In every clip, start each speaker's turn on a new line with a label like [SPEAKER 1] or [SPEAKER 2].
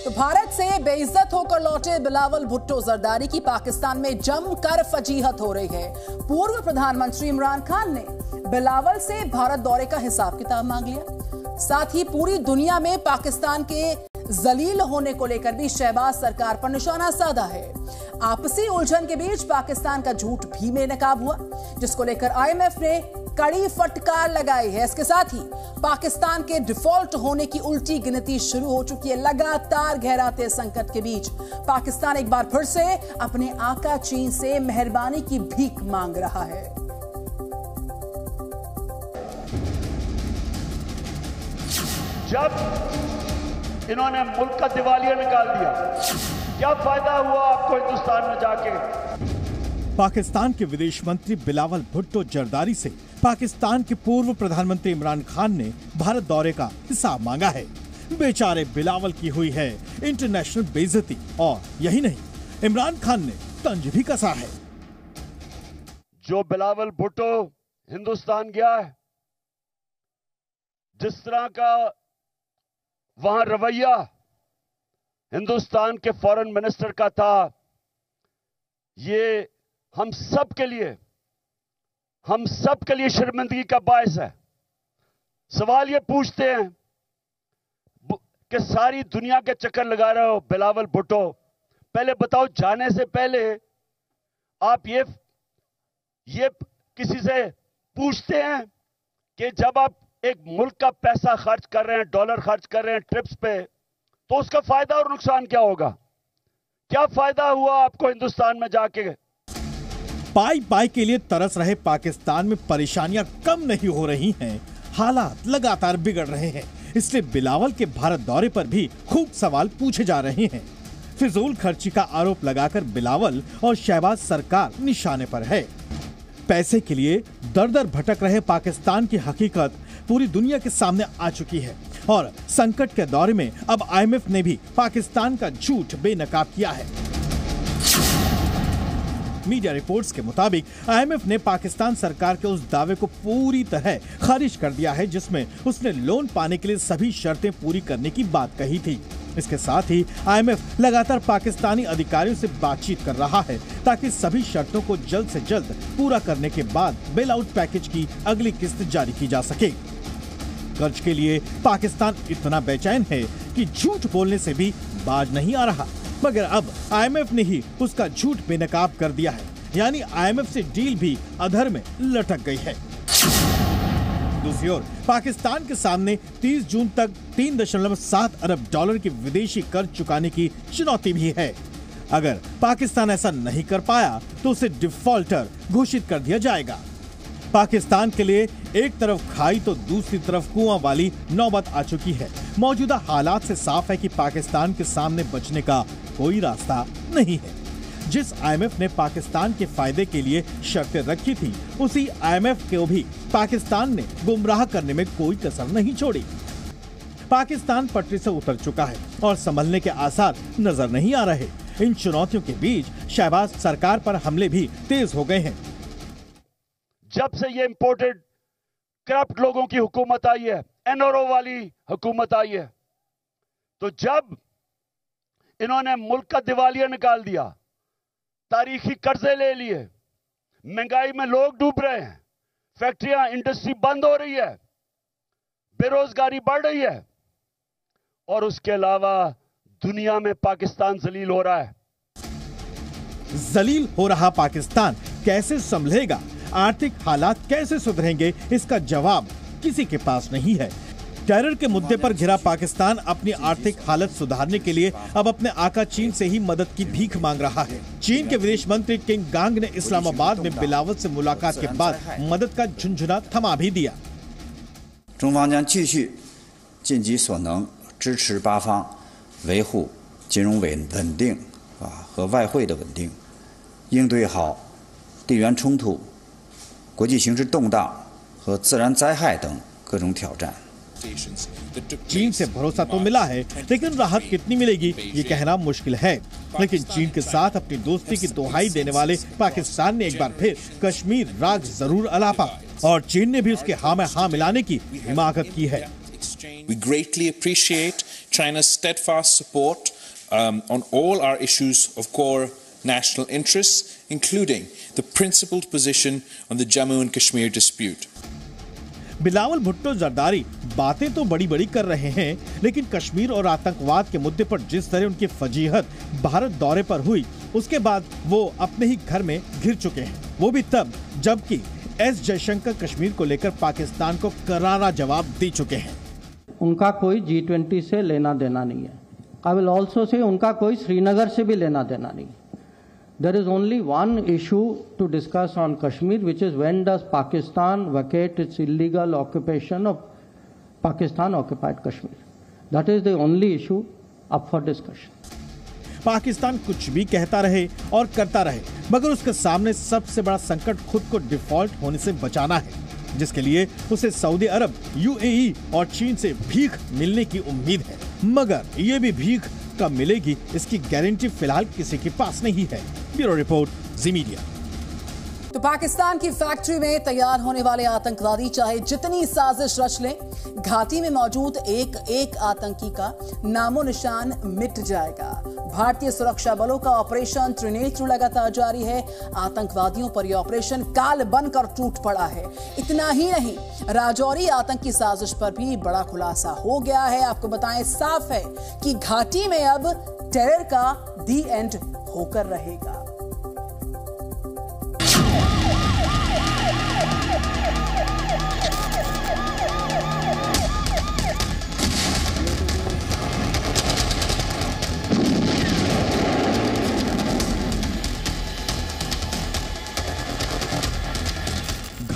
[SPEAKER 1] तो भारत से बेइज्जत होकर लौटे बिलावल भुट्टो जरदारी की पाकिस्तान में जमकर फजीहत हो रही है। पूर्व प्रधानमंत्री इमरान खान ने बिलावल से भारत दौरे का हिसाब किताब मांग लिया। साथ ही पूरी दुनिया में पाकिस्तान के जलील होने को लेकर भी शहबाज सरकार पर निशाना साधा है। आपसी उलझन के बीच पाकिस्तान का झूठ भी बेनकाब हुआ, जिसको लेकर आईएमएफ ने कड़ी फटकार लगाई है। इसके साथ ही पाकिस्तान के डिफॉल्ट होने की उल्टी गिनती शुरू हो चुकी है। लगातार गहराते संकट के बीच पाकिस्तान एक बार फिर से अपने आका चीन से मेहरबानी की भीख मांग रहा है।
[SPEAKER 2] जब इन्होंने मुल्क का दिवालिया निकाल दिया, क्या फायदा हुआ आपको हिंदुस्तान में जाके?
[SPEAKER 3] पाकिस्तान के विदेश मंत्री बिलावल भुट्टो जरदारी से पाकिस्तान के पूर्व प्रधानमंत्री इमरान खान ने भारत दौरे का हिसाब मांगा है। बेचारे बिलावल की हुई है इंटरनेशनल बेइज्जती, और यही नहीं, इमरान खान ने तंज भी कसा है।
[SPEAKER 2] जो बिलावल भुट्टो हिंदुस्तान गया है, जिस तरह का वहां रवैया हिंदुस्तान के फॉरेन मिनिस्टर का था, ये हम सब के लिए शर्मिंदगी का बायस है। सवाल ये पूछते हैं कि सारी दुनिया के चक्कर लगा रहे हो बिलावल भुट्टो, पहले बताओ, जाने से पहले आप ये किसी से पूछते हैं कि जब आप एक मुल्क का पैसा खर्च कर रहे हैं, डॉलर खर्च कर रहे हैं ट्रिप्स पे, तो उसका फायदा और नुकसान क्या होगा? क्या फायदा हुआ आपको हिंदुस्तान में जाके?
[SPEAKER 3] पाई पाई के लिए तरस रहे पाकिस्तान में परेशानियां कम नहीं हो रही हैं, हालात लगातार बिगड़ रहे हैं। इसलिए बिलावल के भारत दौरे पर भी खूब सवाल पूछे जा रहे हैं। फिजूल खर्ची का आरोप लगाकर बिलावल और शहबाज सरकार निशाने पर है। पैसे के लिए दर दर भटक रहे पाकिस्तान की हकीकत पूरी दुनिया के सामने आ चुकी है, और संकट के दौर में अब आईएमएफ ने भी पाकिस्तान का झूठ बेनकाब किया है। मीडिया रिपोर्ट्स के मुताबिक आईएमएफ ने पाकिस्तान सरकार के उस दावे को पूरी तरह खारिज कर दिया है जिसमें उसने लोन पाने के लिए सभी शर्तें पूरी करने की बात कही थी। इसके साथ ही आईएमएफ लगातार पाकिस्तानी अधिकारियों से बातचीत कर रहा है ताकि सभी शर्तों को जल्द से जल्द पूरा करने के बाद बेल आउट पैकेज की अगली किस्त जारी की जा सके। कर्ज के लिए पाकिस्तान इतना बेचैन है कि झूठ बोलने से भी बाज नहीं आ रहा, मगर अब आईएमएफ ने ही उसका झूठ बेनकाब कर दिया है, यानी आईएमएफ से डील भी अधर में लटक गई है। दूसरी ओर पाकिस्तान के सामने 30 जून तक 3.7 अरब डॉलर की विदेशी कर्ज चुकाने की चुनौती भी है। अगर पाकिस्तान ऐसा नहीं कर पाया तो उसे डिफॉल्टर घोषित कर दिया जाएगा। पाकिस्तान के लिए एक तरफ खाई तो दूसरी तरफ कुआं वाली नौबत आ चुकी है। मौजूदा हालात से साफ है कि पाकिस्तान के सामने बचने का कोई रास्ता नहीं है। जिस आईएमएफ ने पाकिस्तान के फायदे के लिए शर्तें रखी थी, उसी आईएमएफ को भी पाकिस्तान ने गुमराह करने में कोई कसर नहीं छोड़ी। पाकिस्तान पटरी से उतर चुका है और संभलने के आसार नजर नहीं आ रहे। इन चुनौतियों के बीच शहबाज सरकार पर हमले भी तेज हो गए हैं।
[SPEAKER 2] जब से ये इंपोर्टेड करप्ट लोगों की हुकूमत आई है, एनआरओ वाली हुकूमत आई है, तो जब इन्होंने मुल्क का दिवालिया निकाल दिया, तारीखी कर्जे ले लिए, महंगाई में लोग डूब रहे हैं, फैक्ट्रियां, इंडस्ट्री बंद हो रही है, बेरोजगारी बढ़ रही है, और उसके अलावा दुनिया में पाकिस्तान जलील हो रहा है।
[SPEAKER 3] जलील हो रहा पाकिस्तान कैसे संभलेगा, आर्थिक हालात कैसे सुधरेंगे, इसका जवाब किसी के पास नहीं है। टेरर के मुद्दे पर घिरा पाकिस्तान अपनी आर्थिक हालत सुधारने के लिए अब अपने आका चीन से ही मदद की भीख मांग रहा है। चीन के विदेश मंत्री किंग गांग ने इस्लामाबाद में बिलावल से मुलाकात के बाद मदद का झुंझुना थमा भी दिया।
[SPEAKER 4] 中方将继续尽己所能支持巴方维护金融稳定和外汇的稳定，应对好地缘冲突、国际形势动荡和自然灾害等各种挑战。
[SPEAKER 3] चीन से भरोसा तो मिला है, लेकिन राहत कितनी मिलेगी ये कहना मुश्किल है। लेकिन चीन के साथ अपनी दोस्ती की दुहाई देने वाले पाकिस्तान ने एक बार फिर कश्मीर राग जरूर अलापा, और चीन ने भी उसके हाँ में हाँ मिलाने की हिमाकत की है।
[SPEAKER 5] We greatly appreciate China's steadfast support on all our issues of core national interests, including the principled position on the Jammu and Kashmir dispute.
[SPEAKER 3] Bilawal Bhutto Zardari बातें तो बड़ी बड़ी कर रहे हैं, लेकिन कश्मीर और आतंकवाद के मुद्दे पर जिस तरह उनकी फजीहत भारत दौरे पर हुई, उसके बाद वो अपने ही घर में घिर चुके हैं। वो भी तब जबकि एस जयशंकर कश्मीर को लेकर पाकिस्तान को करारा जवाब दे चुके हैं।
[SPEAKER 6] उनका कोई G20 से लेना देना नहीं है। आई विल ऑल्सो से उनका कोई श्रीनगर से भी लेना देना नहीं। There is only one issue to discuss on Kashmir, which is when does Pakistan vacate its illegal occupation of Pakistan-occupied Kashmir. That is the only issue up for discussion.
[SPEAKER 3] Pakistan कुछ भी कहता रहे और करता रहे, मगर उसके सामने सबसे बड़ा संकट खुद को डिफॉल्ट होने से बचाना है, जिसके लिए उसे सऊदी अरब, UAE और चीन से भीख मिलने की उम्मीद है। मगर ये भी भीख कब मिलेगी, इसकी गारंटी फिलहाल किसी के पास नहीं है। ब्यूरो रिपोर्ट, जी मीडिया।
[SPEAKER 1] तो पाकिस्तान की फैक्ट्री में तैयार होने वाले आतंकवादी चाहे जितनी साजिश रच लें, घाटी में मौजूद एक एक आतंकी का नामो निशान मिट जाएगा। भारतीय सुरक्षा बलों का ऑपरेशन त्रिनेत्र लगातार जारी है। आतंकवादियों पर यह ऑपरेशन काल बनकर टूट पड़ा है। इतना ही नहीं, राजौरी आतंकी साजिश पर भी बड़ा खुलासा हो गया है। आपको बताएं, साफ है कि घाटी में अब टेरर का दी एंड होकर रहेगा।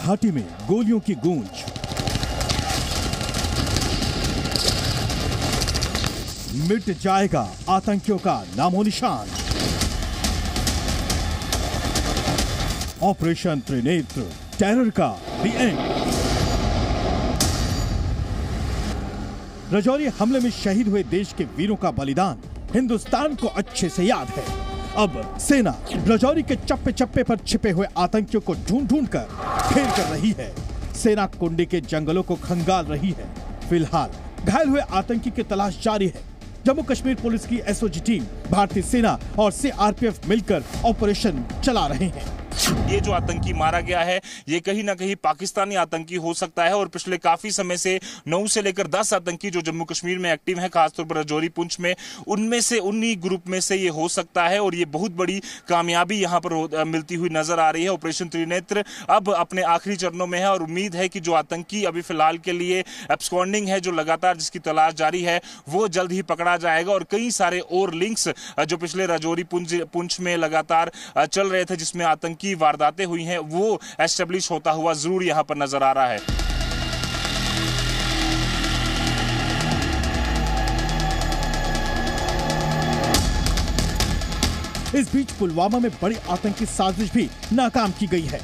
[SPEAKER 3] घाटी में गोलियों की गूंज, मिट जाएगा आतंकियों का नामो निशान। ऑपरेशन त्रिनेत्र, टेरर का दी एंड। राजौरी हमले में शहीद हुए देश के वीरों का बलिदान हिंदुस्तान को अच्छे से याद है। अब सेना राजौरी के चप्पे चप्पे पर छिपे हुए आतंकियों को ढूंढ ढूंढ कर घेर कर रही है। सेना कुंडी के जंगलों को खंगाल रही है। फिलहाल घायल हुए आतंकी की तलाश जारी है। जम्मू कश्मीर पुलिस की SOG टीम, भारतीय सेना और CRPF मिलकर ऑपरेशन चला रहे हैं।
[SPEAKER 7] ये जो आतंकी मारा गया है, ये कहीं ना कहीं पाकिस्तानी आतंकी हो सकता है और पिछले काफी समय से 9 से लेकर 10 आतंकी जो जम्मू कश्मीर में एक्टिव हैं, खासतौर पर राजौरी पुंछ में, उनमें से उन्हीं ग्रुप में से ये हो सकता है और ये बहुत बड़ी कामयाबी यहाँ पर मिलती हुई नजर आ रही है। ऑपरेशन त्रिनेत्र अब अपने आखिरी चरणों में है और उम्मीद है कि जो आतंकी अभी फिलहाल के लिए एब्सकॉन्डिंग है, जो लगातार जिसकी तलाश जारी है, वो जल्द ही पकड़ा जाएगा और कई सारे और लिंक्स जो पिछले राजौरी पुंछ में लगातार चल रहे थे, जिसमें आतंकी वारदातें हुई हैं, वो एस्टेब्लिश होता हुआ जरूर यहां पर नजर आ रहा है।
[SPEAKER 3] इस बीच पुलवामा में बड़ी आतंकी साजिश भी नाकाम की गई है।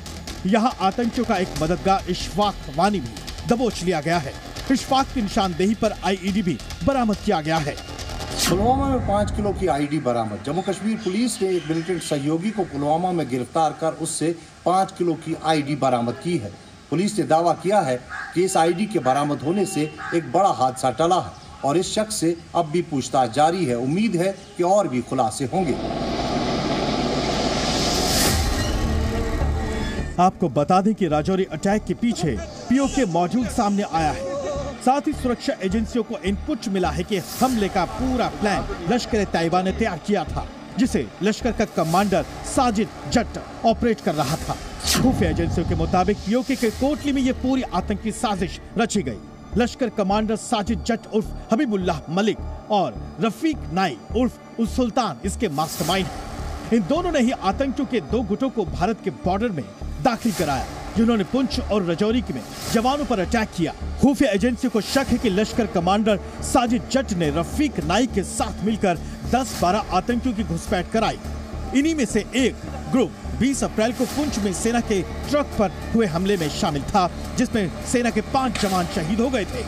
[SPEAKER 3] यहां आतंकियों का एक मददगार इशफाक वानी भी दबोच लिया गया है। इशफाक की निशानदेही पर IED भी बरामद किया गया है।
[SPEAKER 8] पुलवामा में 5 किलो की IED बरामद। जम्मू कश्मीर पुलिस ने एक मिलिटेंट सहयोगी को पुलवामा में गिरफ्तार कर उससे 5 किलो की IED बरामद की है। पुलिस ने दावा किया है कि इस IED के बरामद होने से एक बड़ा हादसा टला है और इस शख्स से अब भी पूछताछ जारी है। उम्मीद है कि और भी खुलासे होंगे।
[SPEAKER 3] आपको बता दें कि राजौरी अटैक के पीछे POK मौजूद सामने आया है। साथ ही सुरक्षा एजेंसियों को इनपुट मिला है कि हमले का पूरा प्लान लश्कर-ए-तैयबा ने तैयार किया था, जिसे लश्कर का कमांडर साजिद जट ऑपरेट कर रहा था। खुफिया एजेंसियों के मुताबिक POK के कोटली में ये पूरी आतंकी साजिश रची गई। लश्कर कमांडर साजिद जट उर्फ हबीबुल्लाह मलिक और रफीक नाई उर्फ उस सुल्तान इसके मास्टरमाइंड हैं। इन दोनों ने ही आतंकियों के 2 गुटों को भारत के बॉर्डर में दाखिल कराया, जिन्होंने पुंछ और राजौरी में जवानों पर अटैक किया। खुफिया एजेंसी को शक है कि लश्कर कमांडर साजिद जट ने रफीक नाई के साथ मिलकर 10-12 आतंकियों की घुसपैठ कराई। इन्हीं में से एक ग्रुप 20 अप्रैल को पुंछ में सेना के ट्रक पर हुए हमले में शामिल था, जिसमें सेना के 5 जवान शहीद हो गए थे।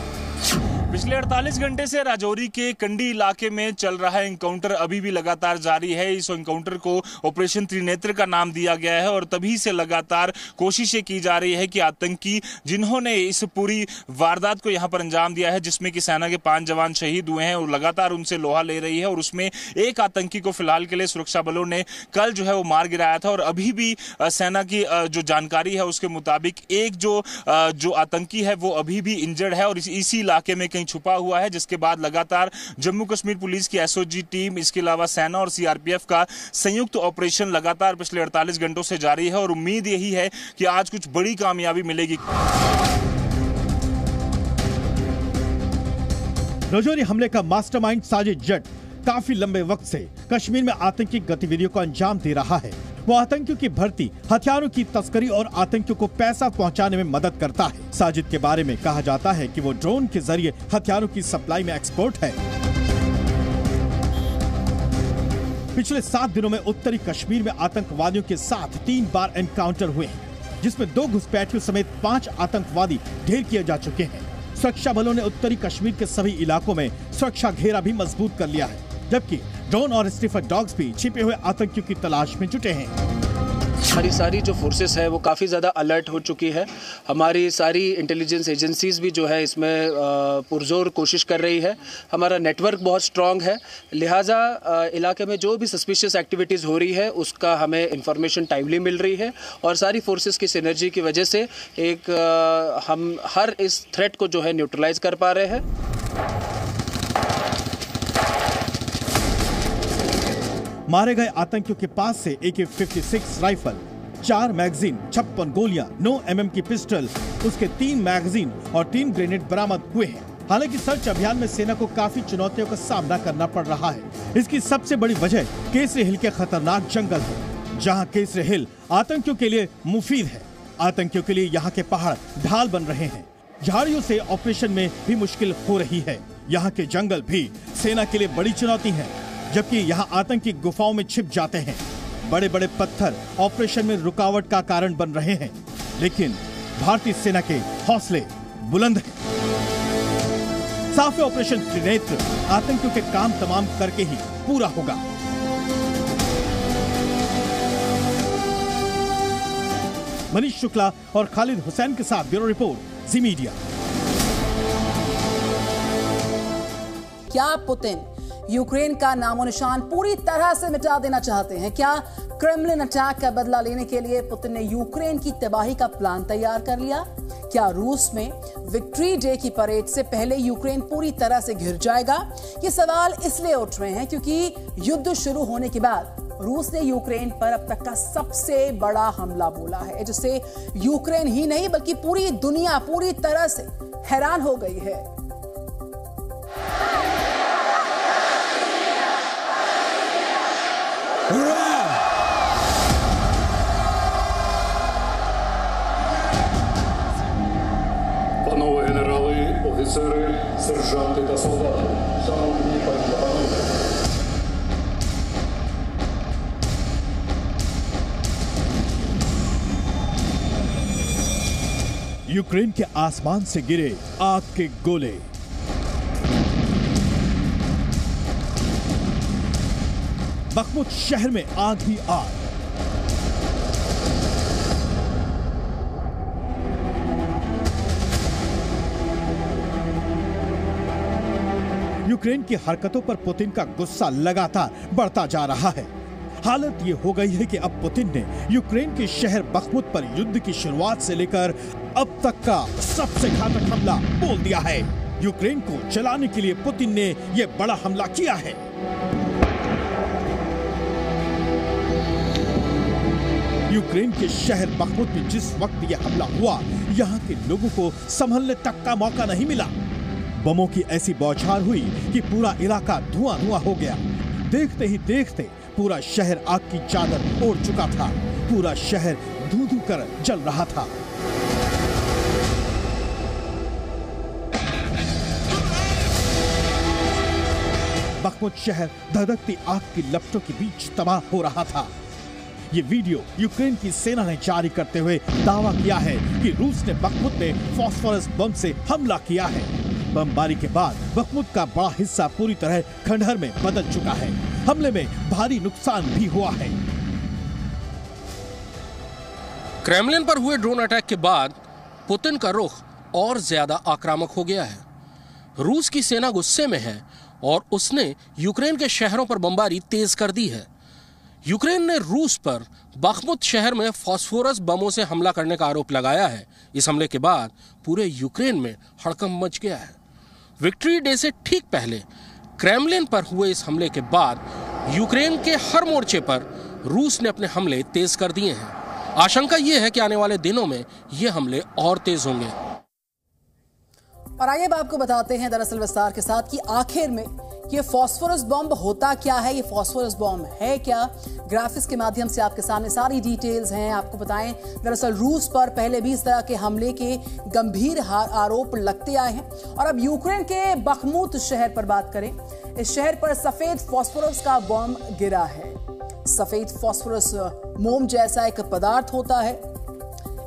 [SPEAKER 7] पिछले 48 घंटे से राजौरी के कंडी इलाके में चल रहा एनकाउंटर अभी भी लगातार जारी है। इस एनकाउंटर को ऑपरेशन त्रिनेत्र का नाम दिया गया है और तभी से लगातार कोशिशें की जा रही है कि आतंकी जिन्होंने इस पूरी वारदात को यहां पर अंजाम दिया है, जिसमें कि सेना के 5 जवान शहीद हुए हैं और लगातार उनसे लोहा ले रही है, और उसमें एक आतंकी को फिलहाल के लिए सुरक्षा बलों ने कल जो है वो मार गिराया था। और अभी भी सेना की जो जानकारी है उसके मुताबिक एक जो आतंकी है वो अभी भी इंजर्ड है और इसी इलाके में छुपा हुआ है, जिसके बाद लगातार जम्मू कश्मीर पुलिस की एसओजी टीम, इसके अलावा सेना और सीआरपीएफ का संयुक्त ऑपरेशन लगातार पिछले 48 घंटों से जारी है और उम्मीद यही है कि आज कुछ बड़ी कामयाबी मिलेगी।
[SPEAKER 3] राजौरी हमले का मास्टरमाइंड साजिद जट काफी लंबे वक्त से कश्मीर में आतंकी गतिविधियों को अंजाम दे रहा है। वो आतंकियों की भर्ती, हथियारों की तस्करी और आतंकियों को पैसा पहुंचाने में मदद करता है। साजिद के बारे में कहा जाता है कि वो ड्रोन के जरिए हथियारों की सप्लाई में एक्सपर्ट है। पिछले 7 दिनों में उत्तरी कश्मीर में आतंकवादियों के साथ 3 बार एनकाउंटर हुए हैं, जिसमें 2 घुसपैठियों समेत 5 आतंकवादी ढेर किए जा चुके हैं। सुरक्षा बलों ने उत्तरी कश्मीर के सभी इलाकों में सुरक्षा घेरा भी मजबूत कर लिया है, जबकि ड्रोन और स्निफर डॉग्स भी छिपे हुए आतंकियों की तलाश में जुटे हैं।
[SPEAKER 9] हमारी सारी जो फोर्सेस है वो काफ़ी ज़्यादा अलर्ट हो चुकी है। हमारी सारी इंटेलिजेंस एजेंसीज भी जो है इसमें पुरजोर कोशिश कर रही है। हमारा नेटवर्क बहुत स्ट्रांग है, लिहाजा इलाके में जो भी सस्पिशियस एक्टिविटीज़ हो रही है उसका हमें इंफॉर्मेशन टाइमली मिल रही है और सारी फोर्सेस की सिनर्जी की वजह से हम हर इस थ्रेट को जो है न्यूट्रलाइज कर पा रहे हैं।
[SPEAKER 3] मारे गए आतंकियों के पास से AK-56 राइफल, 4 मैगजीन, 56 गोलियां, 9 mm की पिस्टल, उसके 3 मैगजीन और 3 ग्रेनेड बरामद हुए हैं। हालांकि सर्च अभियान में सेना को काफी चुनौतियों का सामना करना पड़ रहा है। इसकी सबसे बड़ी वजह केसरी हिल के खतरनाक जंगल है, जहां केसरी हिल आतंकियों के लिए मुफीद है। आतंकियों के लिए यहाँ के पहाड़ ढाल बन रहे हैं। झाड़ियों से ऑपरेशन में भी मुश्किल हो रही है। यहाँ के जंगल भी सेना के लिए बड़ी चुनौती है, जबकि यहाँ आतंकी गुफाओं में छिप जाते हैं। बड़े बड़े पत्थर ऑपरेशन में रुकावट का कारण बन रहे हैं, लेकिन भारतीय सेना के हौसले बुलंद हैं। साफ ऑपरेशन त्रिनेत्र आतंकियों के काम तमाम करके ही पूरा होगा। मनीष शुक्ला और खालिद हुसैन के साथ ब्यूरो रिपोर्ट, जी मीडिया।
[SPEAKER 1] क्या पुतिन यूक्रेन का नामो निशान पूरी तरह से मिटा देना चाहते हैं? क्या क्रेमलिन अटैक का बदला लेने के लिए पुतिन ने यूक्रेन की तबाही का प्लान तैयार कर लिया? क्या रूस में विक्ट्री डे की परेड से पहले यूक्रेन पूरी तरह से घिर जाएगा? ये सवाल इसलिए उठ रहे हैं क्योंकि युद्ध शुरू होने के बाद रूस ने यूक्रेन पर अब तक का सबसे बड़ा हमला बोला है, जिससे यूक्रेन ही नहीं बल्कि पूरी दुनिया पूरी तरह से हैरान हो गई है।
[SPEAKER 10] Панове генерали, офіцери, сержанти та солдати, шановні пані та панове.
[SPEAKER 3] यूक्रेन के आसमान से गिरे आग के गोले। बखमुत शहर में आग ही आग। यूक्रेन की हरकतों पर पुतिन का गुस्सा लगातार बढ़ता जा रहा है। हालत ये हो गई है कि अब पुतिन ने यूक्रेन के शहर बखमुत पर युद्ध की शुरुआत से लेकर अब तक का सबसे घातक हमला बोल दिया है। यूक्रेन को चलाने के लिए पुतिन ने यह बड़ा हमला किया है। यूक्रेन के शहर बखमुत में जिस वक्त यह हमला हुआ, यहाँ के लोगों को संभलने तक का मौका नहीं मिला। बमों की ऐसी बौछार हुई कि पूरा इलाका धुआं धुआं हो गया। देखते ही देखते पूरा शहर आग की चादर ओढ़ चुका था। पूरा शहर धू धू कर जल रहा था। बखमुत शहर धधकती आग की लपटों के बीच तबाह हो रहा था। ये वीडियो यूक्रेन की सेना ने जारी करते हुए दावा किया है कि रूस ने बखमुत में फास्फोरस बम से हमला किया है। बमबारी के बाद बखमुत का बड़ा हिस्सा पूरी तरह खंडहर में बदल चुका है। हमले में भारी नुकसान भी हुआ है।
[SPEAKER 11] क्रेमलिन पर हुए ड्रोन अटैक के बाद पुतिन का रुख और ज्यादा आक्रामक हो गया है। रूस की सेना गुस्से में है और उसने यूक्रेन के शहरों पर बमबारी तेज कर दी है। यूक्रेन ने रूस पर बखमुत शहर में फास्फोरस बमों से हमला करने का आरोप लगाया है। इस हमले के बाद पूरे यूक्रेन में हड़कंप मच गया है। विक्ट्री डे से ठीक पहले क्रेमलिन पर हुए इस हमले के बाद यूक्रेन के हर मोर्चे पर रूस ने अपने हमले तेज कर दिए हैं। आशंका यह है कि आने वाले दिनों में ये हमले और तेज होंगे।
[SPEAKER 1] और आइए अब आपको बताते हैं दरअसल विस्तार के साथ कि आखिर में ये फास्फोरस बॉम्ब होता क्या है, ये फास्फोरस बॉम्ब है क्या। ग्राफिक्स के माध्यम से आपके सामने सारी डिटेल्स हैं। आपको बताएं दरअसल रूस पर पहले भी इस तरह के हमले के गंभीर आरोप लगते आए हैं और अब यूक्रेन के बखमुत शहर पर बात करें। इस शहर पर सफेद फास्फोरस का बॉम्ब गिरा है। सफेद फास्फोरस मोम जैसा एक पदार्थ होता है।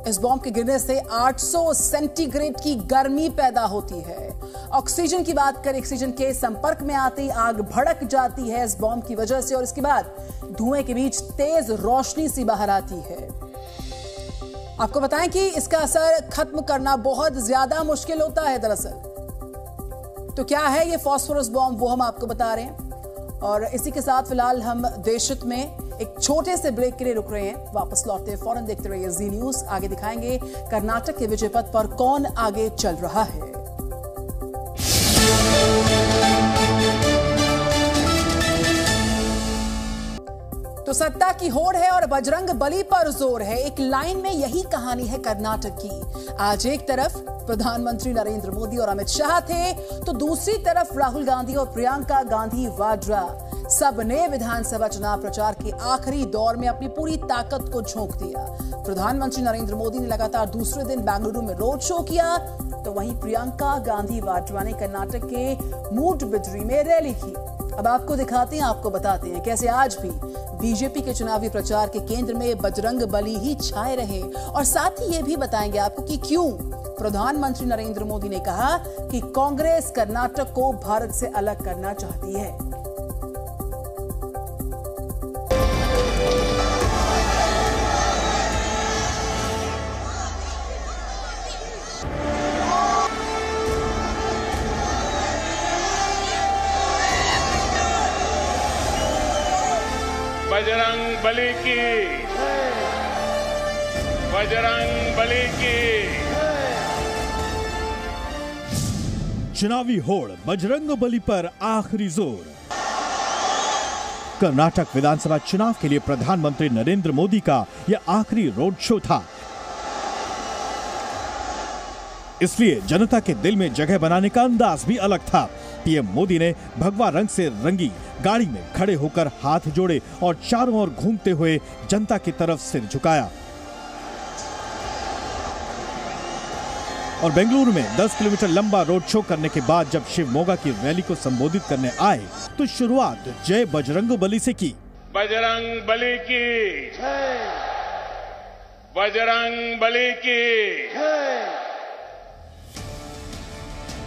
[SPEAKER 1] इस बॉम्ब के गिरने से 800 सेंटीग्रेड की गर्मी पैदा होती है। ऑक्सीजन की बात करें, ऑक्सीजन के संपर्क में आते ही आग भड़क जाती है इस बॉम्ब की वजह से और इसके बाद धुएं के बीच तेज रोशनी सी बाहर आती है। आपको बताएं कि इसका असर खत्म करना बहुत ज्यादा मुश्किल होता है दरअसल। तो क्या है ये फास्फोरस बॉम्ब, वो हम आपको बता रहे हैं। और इसी के साथ फिलहाल हम देशहित में एक छोटे से ब्रेक के लिए रुक रहे हैं। वापस लौटते हैं फौरन देखते रहिए जी न्यूज। आगे दिखाएंगे कर्नाटक के विजय पथ पर कौन आगे चल रहा है। तो सत्ता की होड़ है और बजरंग बली पर जोर है। एक लाइन में यही कहानी है कर्नाटक की। आज एक तरफ प्रधानमंत्री नरेंद्र मोदी और अमित शाह थे, तो दूसरी तरफ राहुल गांधी और प्रियंका गांधी वाड्रा। सबने विधानसभा चुनाव प्रचार के आखिरी दौर में अपनी पूरी ताकत को झोंक दिया। प्रधानमंत्री नरेंद्र मोदी ने लगातार दूसरे दिन बेंगलुरु में रोड शो किया, तो वहीं प्रियंका गांधी वाड्रा ने कर्नाटक के मूडबिद्री में रैली की। अब आपको दिखाते हैं, आपको बताते हैं कैसे आज भी बीजेपी के चुनावी प्रचार के केंद्र में बजरंग बली ही छाए रहे और साथ ही ये भी बताएंगे आपको कि क्यों प्रधानमंत्री नरेंद्र मोदी ने कहा कि कांग्रेस कर्नाटक को भारत से अलग करना चाहती है।
[SPEAKER 12] बजरंग बली की, बजरंग बली की।
[SPEAKER 3] चुनावी होड़, बजरंग बली पर आखिरी जोर। कर्नाटक विधानसभा चुनाव के लिए प्रधानमंत्री नरेंद्र मोदी का यह आखिरी रोड शो था। इसलिए जनता के दिल में जगह बनाने का अंदाज भी अलग था। पीएम मोदी ने भगवा रंग से रंगी गाड़ी में खड़े होकर हाथ जोड़े और चारों ओर घूमते हुए जनता की तरफ सिर झुकाया और बेंगलुरु में 10 किलोमीटर लंबा रोड शो करने के बाद जब शिवमोगा की रैली को संबोधित करने आए तो शुरुआत जय बजरंग बली से की।
[SPEAKER 12] बजरंग बली की, बजरंग बली की।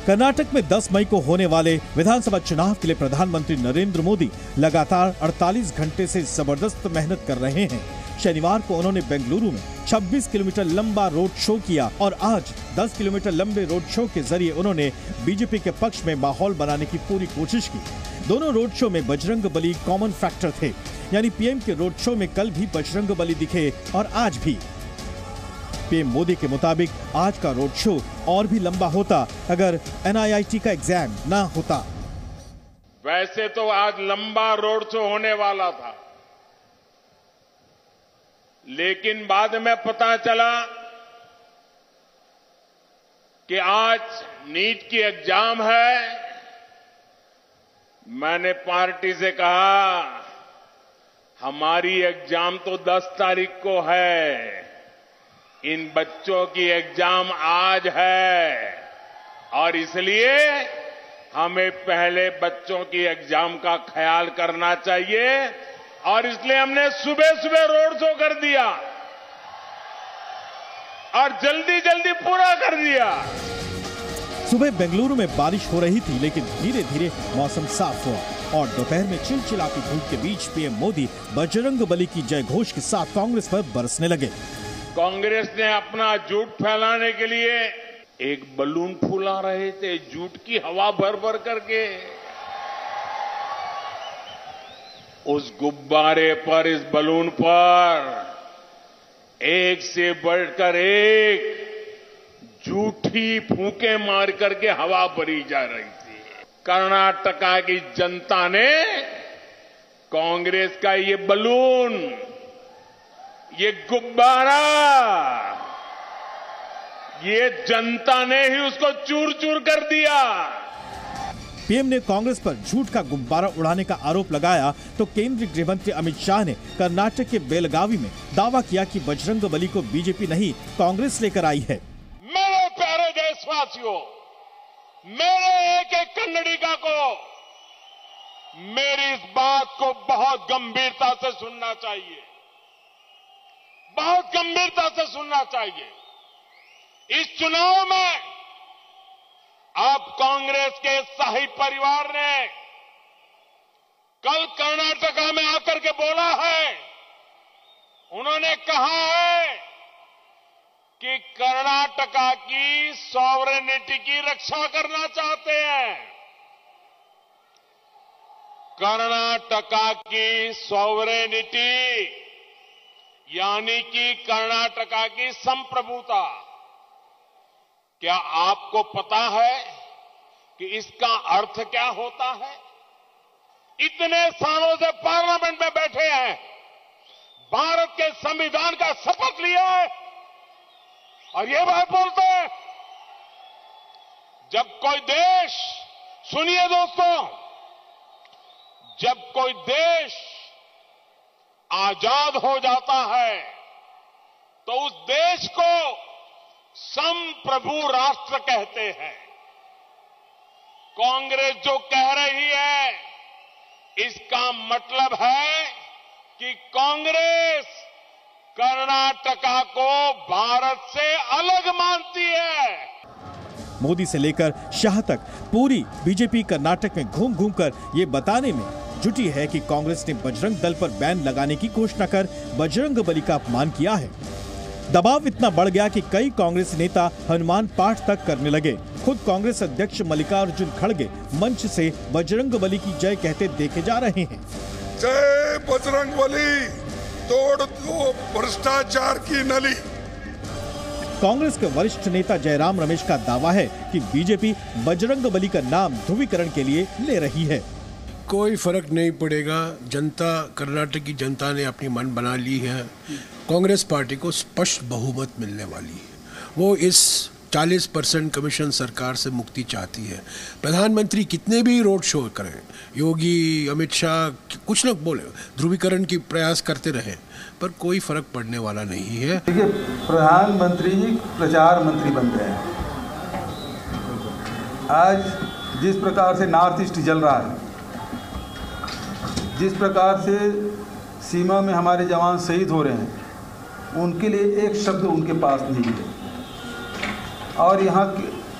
[SPEAKER 3] कर्नाटक में 10 मई को होने वाले विधानसभा चुनाव के लिए प्रधानमंत्री नरेंद्र मोदी लगातार 48 घंटे से जबरदस्त मेहनत कर रहे हैं। शनिवार को उन्होंने बेंगलुरु में 26 किलोमीटर लंबा रोड शो किया और आज 10 किलोमीटर लंबे रोड शो के जरिए उन्होंने बीजेपी के पक्ष में माहौल बनाने की पूरी कोशिश की। दोनों रोड शो में बजरंग बली कॉमन फैक्टर थे, यानी पीएम के रोड शो में कल भी बजरंग बली दिखे और आज भी। पीएम मोदी के मुताबिक आज का रोड शो और भी लंबा होता अगर NIIT का एग्जाम ना होता।
[SPEAKER 12] वैसे तो आज लंबा रोड शो होने वाला था, लेकिन बाद में पता चला कि आज नीट की एग्जाम है। मैंने पार्टी से कहा हमारी एग्जाम तो 10 तारीख को है, इन बच्चों की एग्जाम आज है और इसलिए हमें पहले बच्चों की एग्जाम का ख्याल करना चाहिए और इसलिए हमने सुबह सुबह रोड शो कर दिया और जल्दी जल्दी पूरा कर दिया।
[SPEAKER 3] सुबह बेंगलुरु में बारिश हो रही थी, लेकिन धीरे धीरे मौसम साफ हुआ और दोपहर में चिलचिलाती धूप के बीच पीएम मोदी बजरंगबली की जय घोष के साथ कांग्रेस पर बरसने लगे।
[SPEAKER 12] कांग्रेस ने अपना झूठ फैलाने के लिए एक बलून फूला रहे थे, झूठ की हवा भर भर करके। उस गुब्बारे पर, इस बलून पर एक से बढ़कर एक झूठी फूंके मार करके हवा भरी जा रही थी। कर्नाटका की जनता ने कांग्रेस का ये बलून, ये गुब्बारा, ये जनता ने ही उसको चूर चूर कर दिया।
[SPEAKER 3] पीएम ने कांग्रेस पर झूठ का गुब्बारा उड़ाने का आरोप लगाया तो केंद्रीय गृह मंत्री अमित शाह ने कर्नाटक के बेलगावी में दावा किया कि बजरंगबली को बीजेपी नहीं कांग्रेस लेकर आई है।
[SPEAKER 12] मेरे प्यारे देशवासियों, मेरे एक एक कन्नडिगा को मेरी इस बात को बहुत गंभीरता से सुनना चाहिए, बहुत गंभीरता से सुनना चाहिए। इस चुनाव में अब कांग्रेस के शाही परिवार ने कल कर्नाटका में आकर के बोला है, उन्होंने कहा है कि कर्नाटका की सॉवरेनिटी की रक्षा करना चाहते हैं। कर्नाटका की सॉवरेनिटी यानी कि कर्नाटका की संप्रभुता, क्या आपको पता है कि इसका अर्थ क्या होता है? इतने सालों से पार्लियामेंट में बैठे हैं, भारत के संविधान का शपथ लिया है और ये बात बोलते हैं। जब कोई देश, सुनिए दोस्तों, जब कोई देश आजाद हो जाता है तो उस देश को संप्रभु राष्ट्र कहते हैं। कांग्रेस जो कह रही है, इसका मतलब है कि कांग्रेस कर्नाटका को भारत से अलग मानती है।
[SPEAKER 3] मोदी से लेकर शाह तक पूरी बीजेपी कर्नाटक में घूम घूम कर ये बताने में जुटी है कि कांग्रेस ने बजरंग दल पर बैन लगाने की घोषणा कर बजरंगबली का अपमान किया है। दबाव इतना बढ़ गया कि कई कांग्रेस नेता हनुमान पाठ तक करने लगे। खुद कांग्रेस अध्यक्ष मल्लिकार्जुन खड़गे मंच से बजरंगबली की जय कहते देखे जा रहे हैं।
[SPEAKER 13] जय बजरंगबली, तोड़ दो भ्रष्टाचार की नली।
[SPEAKER 3] कांग्रेस के वरिष्ठ नेता जयराम रमेश का दावा है कि बीजेपी बजरंगबली का नाम ध्रुवीकरण के लिए ले रही है।
[SPEAKER 14] कोई फर्क नहीं पड़ेगा, जनता, कर्नाटक की जनता ने अपनी मन बना ली है। कांग्रेस पार्टी को स्पष्ट बहुमत मिलने वाली है। वो इस 40% कमीशन सरकार से मुक्ति चाहती है। प्रधानमंत्री कितने भी रोड शो करें, योगी, अमित शाह कुछ न बोले, ध्रुवीकरण की प्रयास करते रहे, पर कोई फर्क पड़ने वाला नहीं है।
[SPEAKER 15] देखिए, प्रधानमंत्री जी प्रचार मंत्री बन गए हैं। आज जिस प्रकार से नॉर्थ ईस्ट जल रहा है, जिस प्रकार से सीमा में हमारे जवान शहीद हो रहे हैं, उनके लिए एक शब्द उनके पास नहीं है। और यहाँ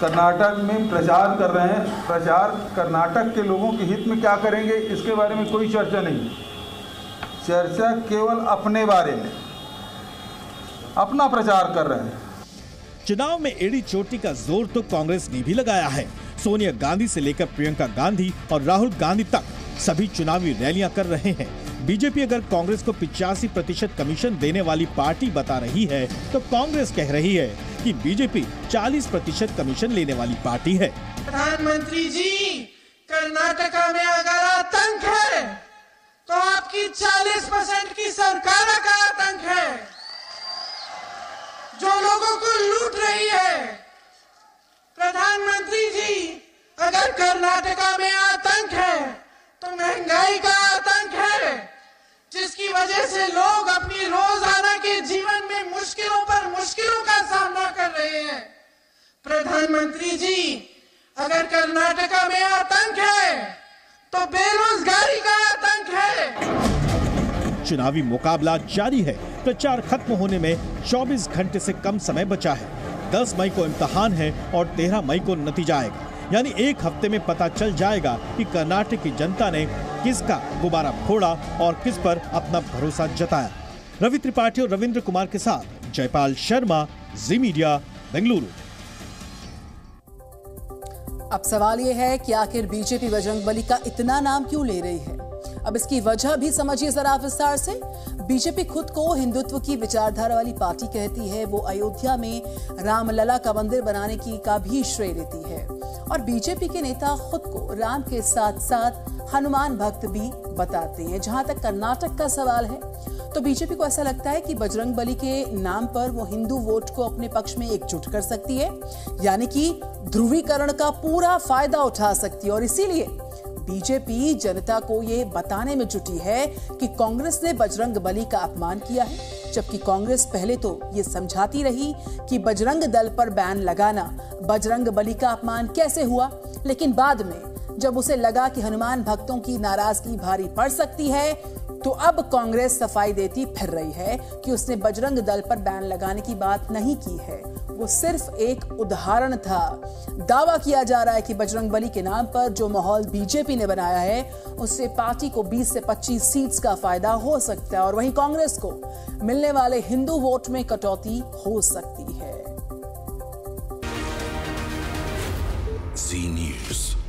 [SPEAKER 15] कर्नाटक में प्रचार कर रहे हैं। प्रचार कर्नाटक के लोगों के हित में क्या करेंगे, इसके बारे में कोई चर्चा नहीं। चर्चा केवल अपने बारे में, अपना प्रचार कर रहे हैं।
[SPEAKER 3] चुनाव में एड़ी चोटी का जोर तो कांग्रेस ने भी लगाया है। सोनिया गांधी से लेकर प्रियंका गांधी और राहुल गांधी तक सभी चुनावी रैलियां कर रहे हैं। बीजेपी अगर कांग्रेस को 85% कमीशन देने वाली पार्टी बता रही है, तो कांग्रेस कह रही है कि बीजेपी 40% कमीशन लेने वाली पार्टी है।
[SPEAKER 16] प्रधानमंत्री जी, कर्नाटका में अगर आतंक है तो आपकी 40% की सरकार का आतंक है, जो लोगों को लूट रही है। प्रधानमंत्री जी, अगर कर्नाटका में आतंक है तो महंगाई का आतंक है, जिसकी वजह से लोग अपनी रोजाना के जीवन में मुश्किलों पर मुश्किलों का सामना कर रहे हैं। प्रधानमंत्री जी, अगर कर्नाटका में आतंक है तो बेरोजगारी का आतंक है।
[SPEAKER 3] चुनावी मुकाबला जारी है। प्रचार खत्म होने में 24 घंटे से कम समय बचा है। 10 मई को इम्तिहान है और 13 मई को नतीजा आएगा। यानी एक हफ्ते में पता चल जाएगा कि कर्नाटक की जनता ने किसका गुब्बारा फोड़ा और किस पर अपना भरोसा जताया। रवि त्रिपाठी और रविंद्र कुमार के साथ जयपाल शर्मा, जी मीडिया, बेंगलुरु।
[SPEAKER 1] अब सवाल यह है कि आखिर बीजेपी बजरंगबली का इतना नाम क्यों ले रही है? अब इसकी वजह भी समझिए जरा विस्तार से। बीजेपी खुद को हिंदुत्व की विचारधारा वाली पार्टी कहती है। वो अयोध्या में रामलला का मंदिर बनाने का भी श्रेय लेती है और बीजेपी के नेता खुद को राम के साथ साथ हनुमान भक्त भी बताते हैं। जहां तक कर्नाटक का सवाल है तो बीजेपी को ऐसा लगता है कि बजरंगबली के नाम पर वो हिंदू वोट को अपने पक्ष में एकजुट कर सकती है, यानी कि ध्रुवीकरण का पूरा फायदा उठा सकती है। और इसीलिए बीजेपी जनता को ये बताने में जुटी है कि कांग्रेस ने बजरंगबली का अपमान किया है, जबकि कांग्रेस पहले तो ये समझाती रही कि बजरंग दल पर बैन लगाना बजरंगबली का अपमान कैसे हुआ, लेकिन बाद में जब उसे लगा कि हनुमान भक्तों की नाराजगी भारी पड़ सकती है तो अब कांग्रेस सफाई देती फिर रही है कि उसने बजरंग दल पर बैन लगाने की बात नहीं की है। वो सिर्फ एक उदाहरण था। दावा किया जा रहा है कि बजरंगबली के नाम पर जो माहौल बीजेपी ने बनाया है उससे पार्टी को 20 से 25 सीट्स का फायदा हो सकता है और वहीं कांग्रेस को मिलने वाले हिंदू वोट में कटौती हो सकती है।
[SPEAKER 17] जी न्यूज़।